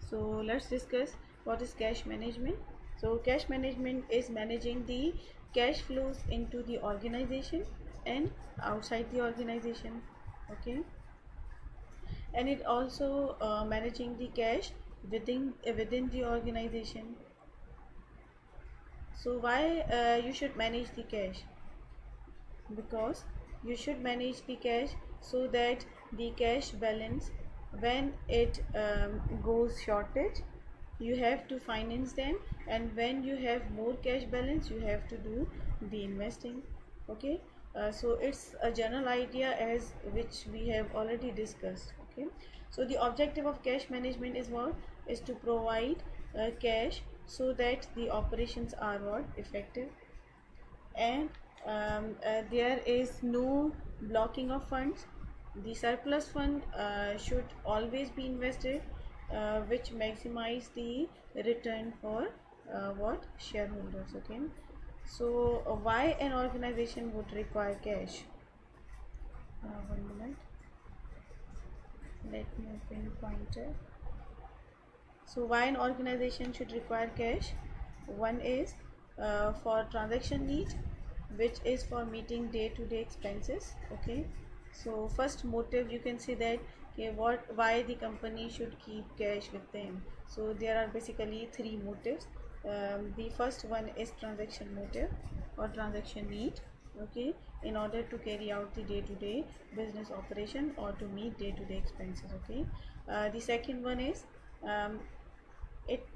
So let's discuss what is cash management. So cash management is managing the cash flows into the organization and outside the organization. Okay, and it also managing the cash within the organization. So why you should manage the cash? Because you should manage the cash so that the cash balance, when it goes shortage, you have to finance them, and when you have more cash balance, you have to do the investing. Okay, so it's a general idea as which we have already discussed. Okay, so the objective of cash management is what? Is to provide cash so that the operations are what? Effective, and there is no blocking of funds. The surplus fund should always be invested, which maximize the return for what? Shareholders. Okay, so why an organization would require cash? 1 minute, let me open pointer. So why an organization should require cash? One is for transaction need, which is for meeting day-to-day expenses. Okay, so first motive, you can see that, okay, why the company should keep cash with them. So there are basically three motives. The first one is transaction motive or transaction need. Okay, in order to carry out the day-to-day business operation or to meet day-to-day expenses. Okay, the second one is um, it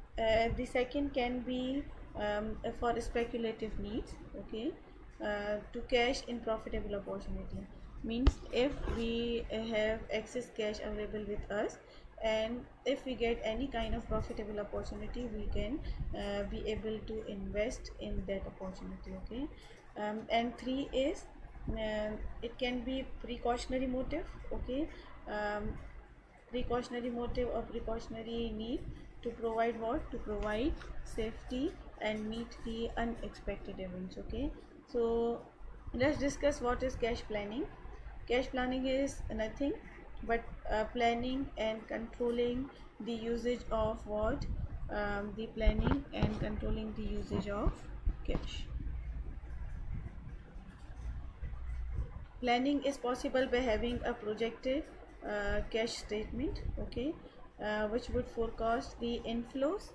the second can be for speculative needs. Okay, to cash in profitable opportunity, means if we have excess cash available with us, and if we get any kind of profitable opportunity, we can be able to invest in that opportunity. Okay, and three is it can be precautionary motive. Okay, um, precautionary motive or precautionary need to provide what? To provide safety and meet the unexpected events. Okay, so let's discuss what is cash planning. Cash planning is nothing but planning and controlling the usage of what? The planning and controlling the usage of cash. Planning is possible by having a projected cash statement. Okay, which would forecast the inflows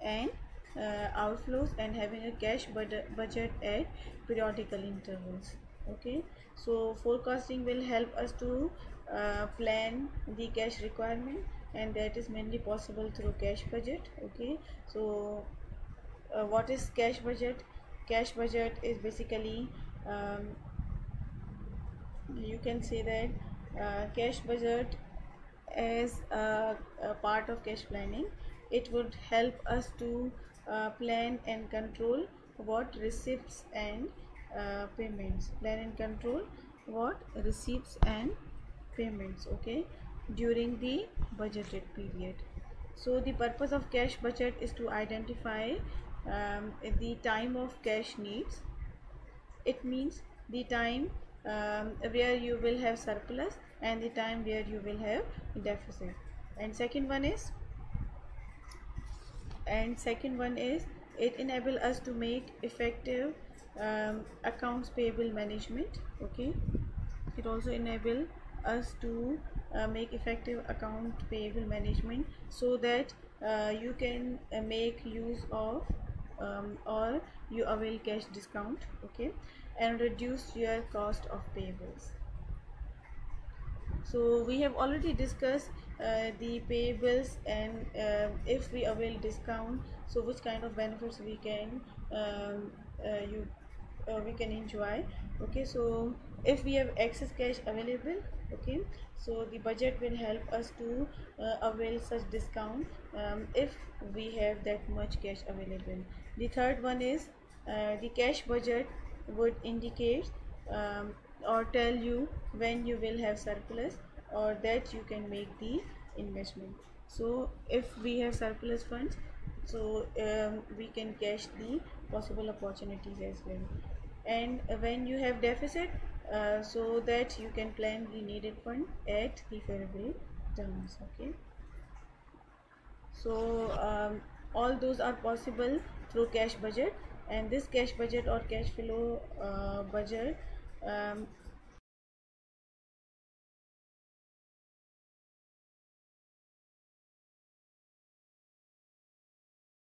and outflows, and having a cash budget at periodical intervals. Okay, so forecasting will help us to plan the cash requirement, and that is mainly possible through cash budget. Okay, so what is cash budget? Cash budget is basically um, you can say that cash budget as a part of cash planning. It would help us to plan and control what? Receipts and payments. Plan and control what? Receipts and payments. Okay, during the budgeted period. So the purpose of cash budget is to identify the time of cash needs. It means the time where you will have surplus and the time where you will have deficit. And second one is it enable us to make effective accounts payable management. Okay, it also enable us to make effective account payable management, so that you can make use of or you avail cash discount. Okay, and reduce your cost of payables. So we have already discussed the payables, and if we avail discount, so which kind of benefits we can you we can enjoy. Okay, so if we have excess cash available, okay, so the budget will help us to avail such discount if we have that much cash available. The third one is the cash budget would indicate or tell you when you will have surplus, or that you can make the investment. So if we have surplus funds, so we can cash the possible opportunities as well. And when you have deficit, so that you can plan the needed fund at the favorable terms. Okay, So all those are possible through cash budget, and this cash budget or cash flow budget